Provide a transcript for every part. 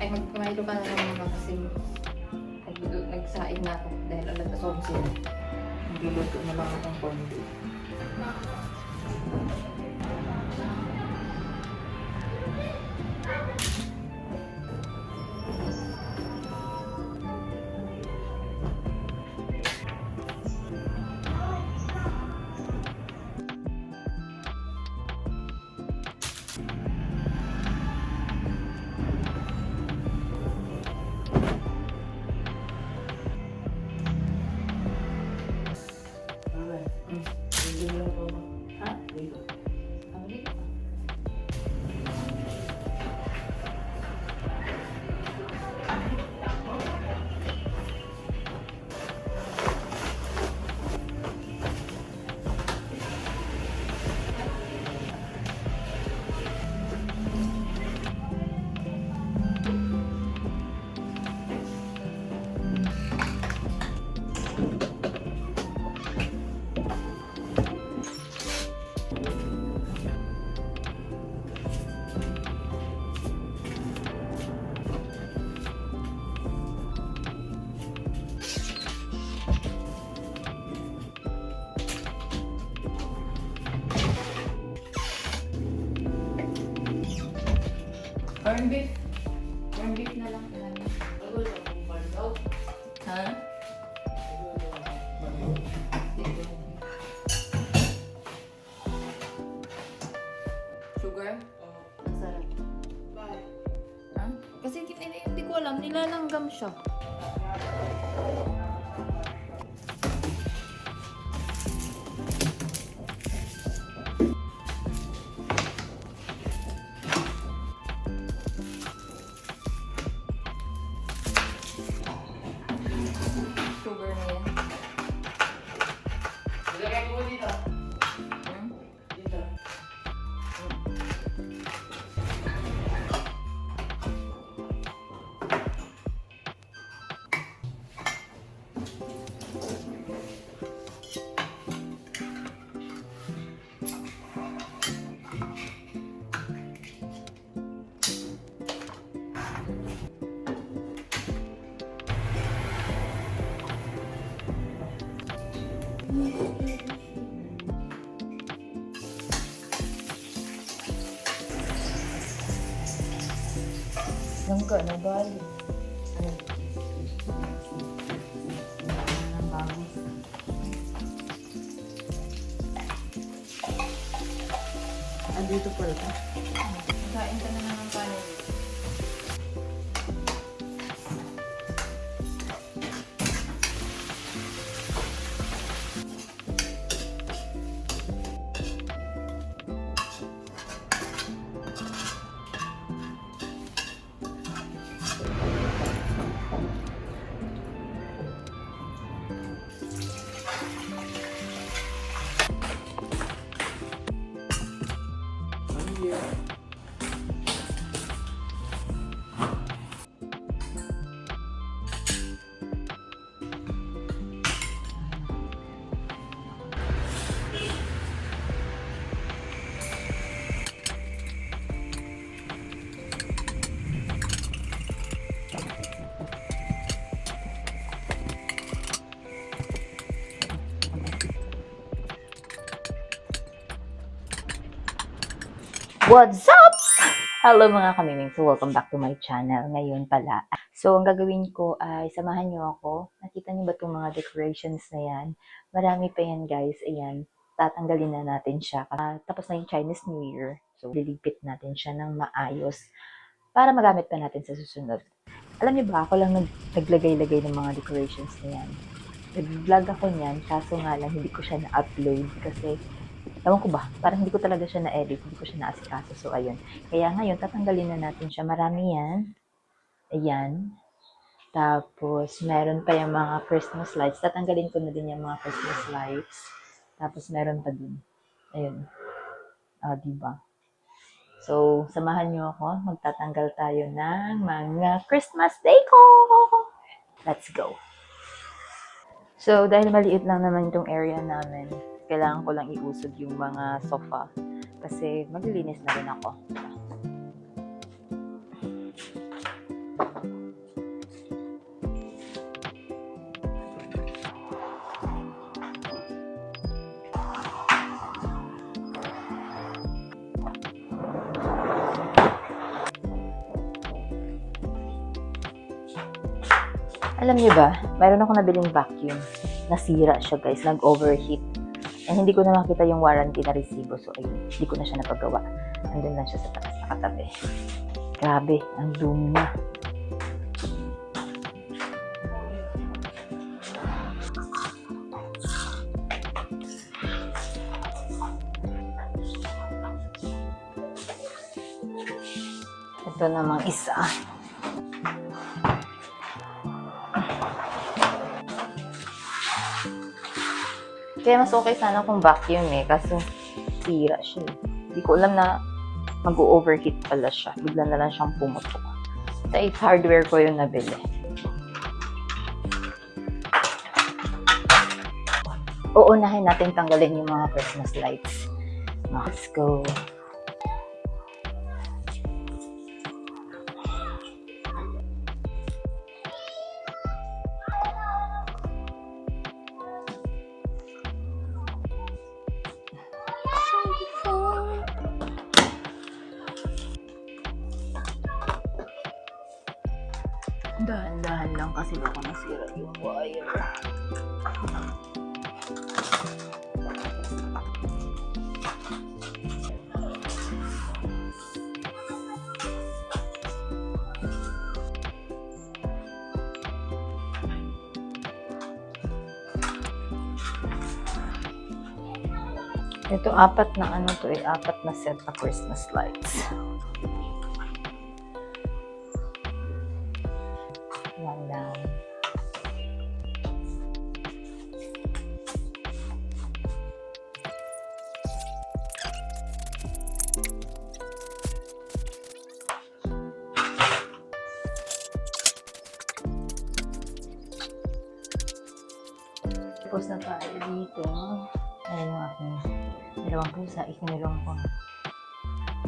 Ay, magkumailo ka na lang muna kasi nagsaing na ako dahil alas 11 na. Nagluluto na lang akong corned beef. Ha? Ang dito. Corned beef. Corned beef na lang talaga. Ha? Sugar? Masarap. Ha? Kasi hindi ko alam, nilalanggam siya. Sugar na yan. Ilagay ko dito. Hmm? Dito. Langga na bali. Ang bago. Andito pala ka? Kain ka na ng kanin. What's up? Hello mga kamiming. So, welcome back to my channel. Ngayon pala. So, ang gagawin ko ay samahan nyo ako. Nakita nyo ba itong mga decorations na yan? Marami pa yan guys. Ayan. Tatanggalin na natin siya. Tapos na yung Chinese New Year. So, lilipit natin siya ng maayos para magamit pa natin sa susunod. Alam niyo ba, ako lang naglagay-lagay ng mga decorations na yan. Nag-vlog ako niyan, kaso nga lang hindi ko siya na-upload kasi ewan ko ba, parang hindi ko talaga siya na-edit, hindi ko siya na-asikaso. So, ayun. Kaya ngayon, tatanggalin na natin siya. Marami yan. Ayan. Tapos, meron pa yung mga Christmas lights. Tatanggalin ko na din yung mga Christmas lights. Tapos, meron pa din. Ayun. Diba? So, samahan nyo ako. Magtatanggal tayo ng mga Christmas decor! Let's go! So, dahil maliit lang naman itong area namin, kailangan ko lang iusod yung mga sofa kasi maglilinis na rin ako. Alam niyo ba, mayroon ako nabiling vacuum. Nasira siya guys, nag-overheat. And hindi ko na makita yung warranty na resibo. So ayun, hindi ko na siya napagawa. Andun lang siya sa taas nakatabi. Grabe, ang dumi na. Ito namang isa. Kaya mas okay sana kung vacuum kaso sira siya Hindi ko alam na mag-overheat pala siya. Bigla na lang siyang pumutok. Sa Ace Hardware ko yung nabili. Uunahin natin tanggalin yung mga Christmas lights. Let's go. Dahan-dahan lang kasi baka nasira yung wire. Ito, apat na apat na set na Christmas lights. Yan lang. Tapos na tayo dito. Ayan yung aking dalawang pusa. Ikinulong ko.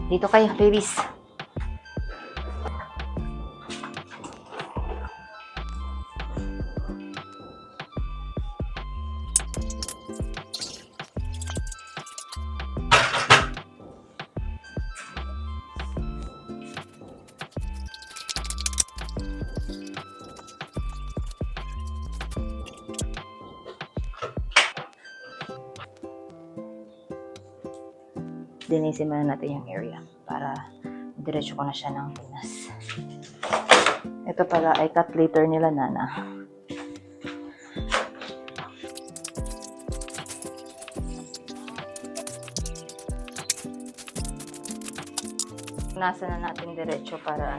Dito kayo, babies. Dinisin muna natin yung area para diretso ko na siya ng pinas. Ito pala ay cut later nila Nana. Nasa na natin diretso para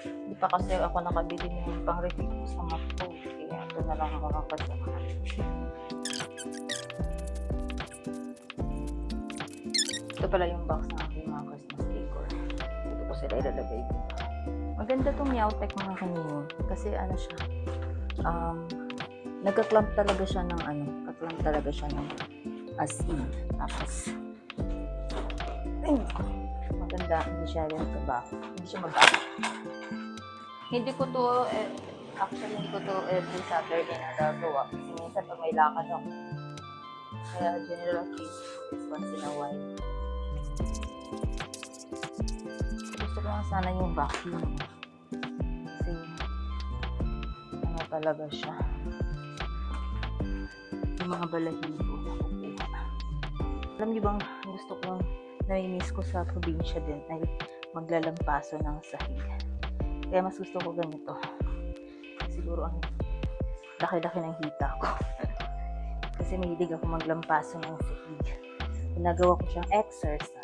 hindi pa kasi ako nakabili ng pang-review sa mat ko. Kaya ito na lang mga kasama. Ito pala yung box ng aking mga Christmas decor. Dito ko sila ilalagay dito. Maganda tong Meowtek mga kanino. Kasi siya. Nagka-clamp talaga siya ng kaklamp talaga siya ng as in. Tapos, maganda. Hindi siya rin kabaho. Hindi siya mabaho. Hindi ko to, actually hindi ko to every Saturday na gagawa. Kasi minsan pag may lakad ako. Kaya general case is once in a while. Gusto ko lang sana yung vacuum. Kasi, talaga siya. Yung mga balahibo na kukuha. Alam niyo bang gusto kong nami-miss ko sa probinsya din ay maglalampaso ng sahig. Kaya mas gusto ko ganito. Siguro ang laki-laki ng hita ko. Kasi mahilig ako maglampaso ng sahig. Ginagawa ko siyang exercise.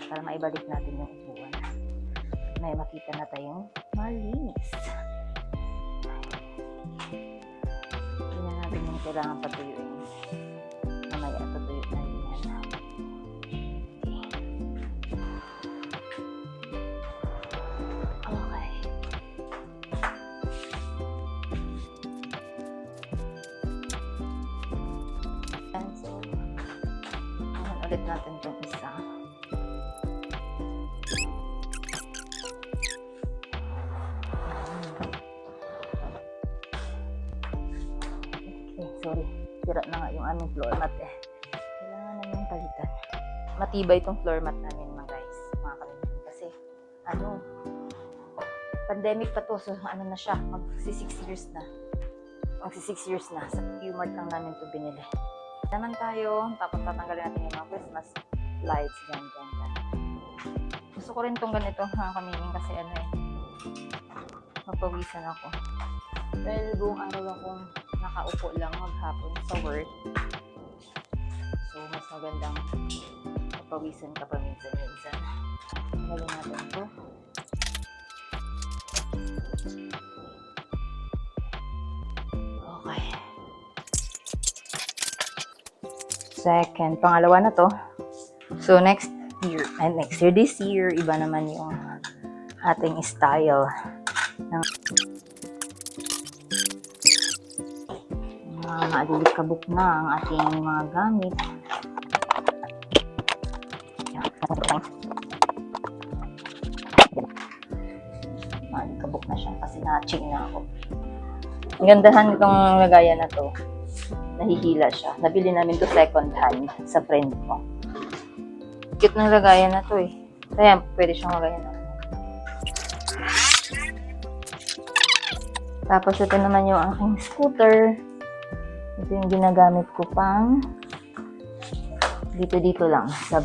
Para maibalik natin yung upuan. May makita na tayong malinis. Tingnan natin yung kailangan patuyuin. Mamaya patuyo na rin yan. Okay. And so, ulit natin itong isa. Sorry, sira na nga yung aming floor mat Kailangan namin palitan. Matibay itong floor mat namin mga guys, mga kapatid. Kasi, Pandemic pa to, so ano na siya, magsi 6 years na. Magsi 6 years na. Sa Qmart lang namin to binili. Naman tayo, tapos tatanggalin natin yung mga Christmas lights. Yan. Gusto ko rin tong ganito, mga kamining, kasi ano eh, mapawisan ako. Dahil buong araw akong nakaupo lang maghapon sa work. So, mas magandang mapawisan ka paminsan-minsan. Tanggalin natin ito. Okay. Second, pangalawa na to. So, this year, iba naman yung ating style ng maalilikabok na ang ating mga gamit. Maalilikabok na siya kasi na-ching na ako. Ang gandahan itong lagayan na to. Nahihila siya. Nabili namin to second hand sa friend ko. Cute ng lagayan na to eh. Kaya pwede siyang lagayan na. Tapos ito naman yung aking scooter. Ito yung ginagamit ko pang dito lang sa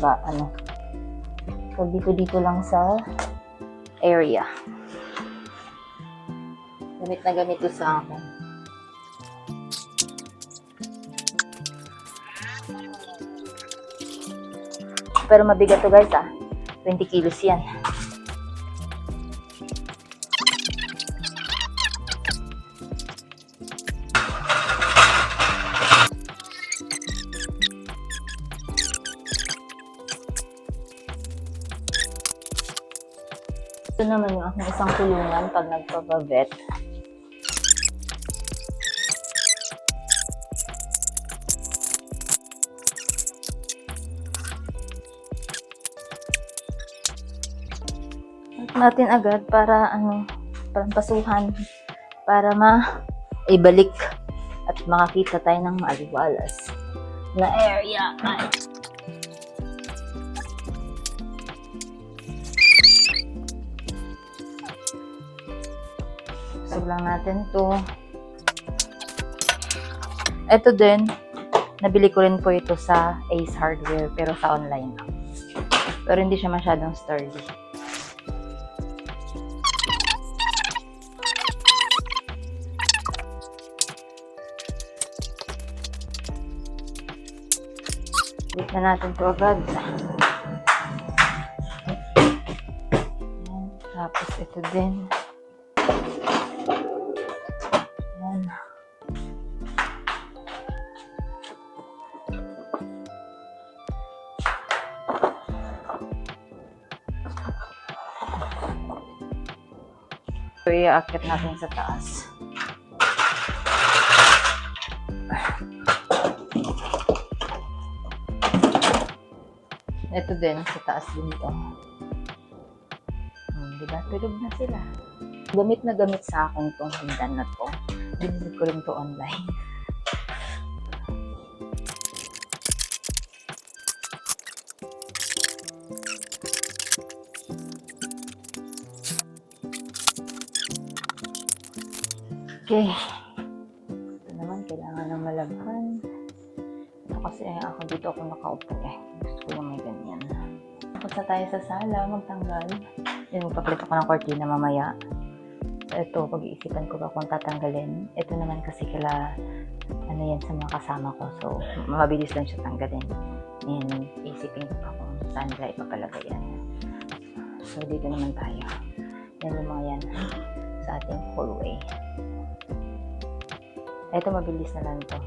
dito lang sa area. Gamit na gamit to sa akin. Pero mabigat to guys 20 kilos yan. Ito naman yung aking isang kulungan pag nagpapavet. Natin agad para pasuhan para ibalik at makakita tayo ng maaliwalas na area. Sub lang natin to. Ito din, nabili ko rin po ito sa Ace Hardware pero sa online lang. Pero hindi siya masyadong sturdy. Bit na natin ito agad. Tapos ito din. Ayan. So, i-aakit natin sa taas. Ito din, sa taas din ito. Diba? Tulog na sila. Gamit na gamit sa akin itong hagdan na to. Binili ko rin to online. Okay. Ito naman, kailangan ng malabhan. Ito kasi ako dito ako nakaupo eh. Gusto ko yung may ganyan. Tapos na tayo sa sala, magtanggal. Then magpapalit ako ng cortina mamaya. Ito, pag-iisipan ko ba kung tatanggalin. Ito naman kasi yan sa mga kasama ko. So, mabilis lang siya tanggalin. And isipin ko pa kung saan nila ipapalagay yan. So, dito naman tayo. Yan yung mga yan sa ating hallway. Ito, mabilis na lang to.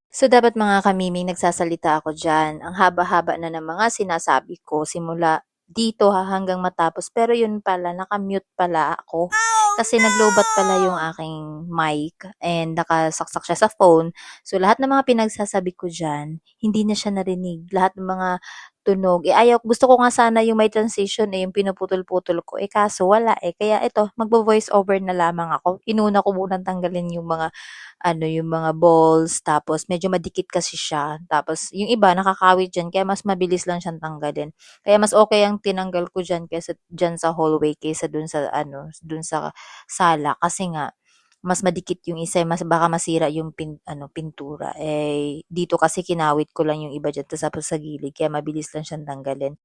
So, dapat mga kamiming, nagsasalita ako dyan. Ang haba-haba na ng mga sinasabi ko simula dito hanggang matapos. Pero yun pala, nakamute pala ako. Kasi naglobat pala yung aking mic and nakasaksak siya sa phone. So, lahat ng mga pinagsasabi ko dyan, hindi na siya narinig. Lahat ng mga tunog. Ayaw, gusto ko nga sana yung may transition yung pinuputol-putol ko. Kaso wala Kaya ito, magvo-voice over na lamang ako. Inuna ko munang tanggalin yung mga yung mga balls, tapos medyo madikit kasi siya. Tapos yung iba nakakawit diyan kaya mas mabilis lang siyang tanggalin. Kaya mas okay ang tinanggal ko diyan kaysa diyan sa hallway kaysa dun sa dun sa sala kasi nga mas madikit yung isa, mas baka masira yung pintura. Dito kasi kinawit ko lang yung iba diyan tapos sa gilid kaya mabilis lang siyang tanggalin.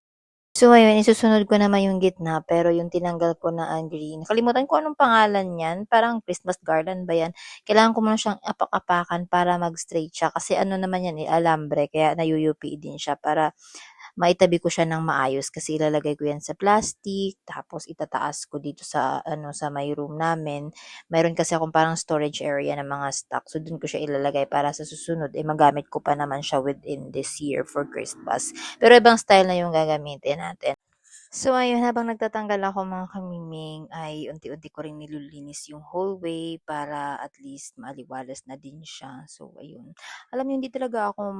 So, ngayon, isusunod ko naman yung gitna, pero yung tinanggal ko na ang green. Nakalimutan ko anong pangalan niyan. Parang Christmas garland ba yan? Kailangan ko muna siyang apak-apakan para mag-straight siya. Kasi ano naman yan alambre. Kaya nayuyupi din siya para maitabi ko siya ng maayos. Kasi ilalagay ko yan sa plastic. Tapos itataas ko dito sa, sa my room namin. Mayroon kasi akong parang storage area ng mga stock. So, dun ko siya ilalagay para sa susunod. Magamit ko pa naman siya within this year for Christmas. Pero ibang style na yung gagamitin natin. So, ayun, habang nagtatanggal ako mga kamiming, ay unti-unti ko rin nililinis yung hallway para at least maaliwalas na din siya. So, ayun. Alam niyo, hindi talaga ako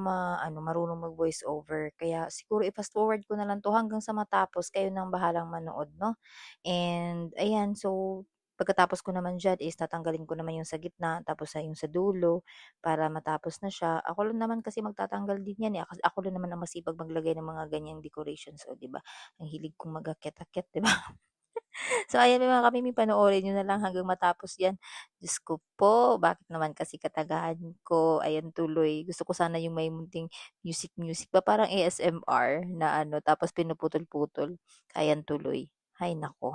marunong mag-voice over. Kaya siguro i-fast forward ko na lang to hanggang sa matapos. Kayo nang bahalang manood, no? And, ayan, so, pagkatapos ko naman dyan is tatanggalin ko naman yung sa gitna, tapos yung sa dulo, para matapos na siya. Ako lang naman kasi magtatanggal din yan Ako lang naman ang masipag maglagay ng mga ganyang decorations, o 'di ba? Ang hilig kong mag-akit-akit, 'di ba? So ayan mga kamimi, panoorin niyo na lang hanggang matapos 'yan. Diyos ko po, bakit naman kasi katagahan ko. Ayan tuloy. Gusto ko sana yung may munting music ba parang ASMR na tapos pinuputol-putol. Ayan tuloy. Hay nako.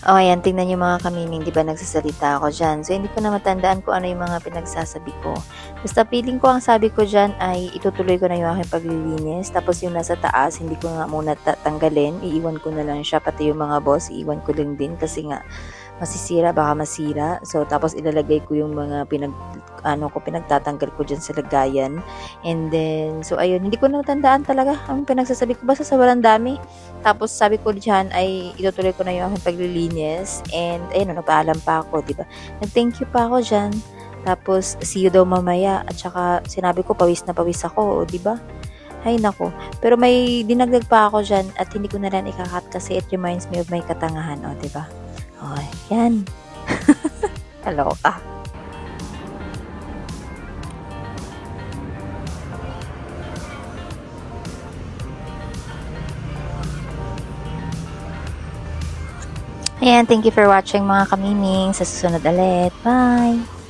O ayan, tingnan niyo mga kamiming, 'di ba nagsasalita ako diyan. So hindi ko na matandaan kung ano yung mga pinagsasabi ko. Basta feeling ko ang sabi ko diyan ay itutuloy ko na yung aking paglilinis. Tapos yung nasa taas, hindi ko nga muna tatanggalin. Iiwan ko na lang siya, pati yung mga boss, iiwan ko lang din kasi nga masisira, baka masira. So tapos ilalagay ko yung mga pinagtatanggal ko diyan sa lagayan. And then, so ayun, hindi ko na matandaan talaga ang pinagsasabi ko. Basta sobrang dami. Tapos sabi ko diyan ay itutuloy ko na yung aking paglilinis. And ayun, nagpaalam pa ako, diba? Nag-thank you pa ako diyan. Tapos see you daw mamaya. At saka sinabi ko pawis na pawis ako, diba? Ay nako. Pero may dinagdag pa ako diyan at hindi ko na lang ikakat kasi it reminds me of my katangahan, diba? Oh, yan. Kaloka. Ayan, thank you for watching mga kamining. Sa susunod ulit. Bye!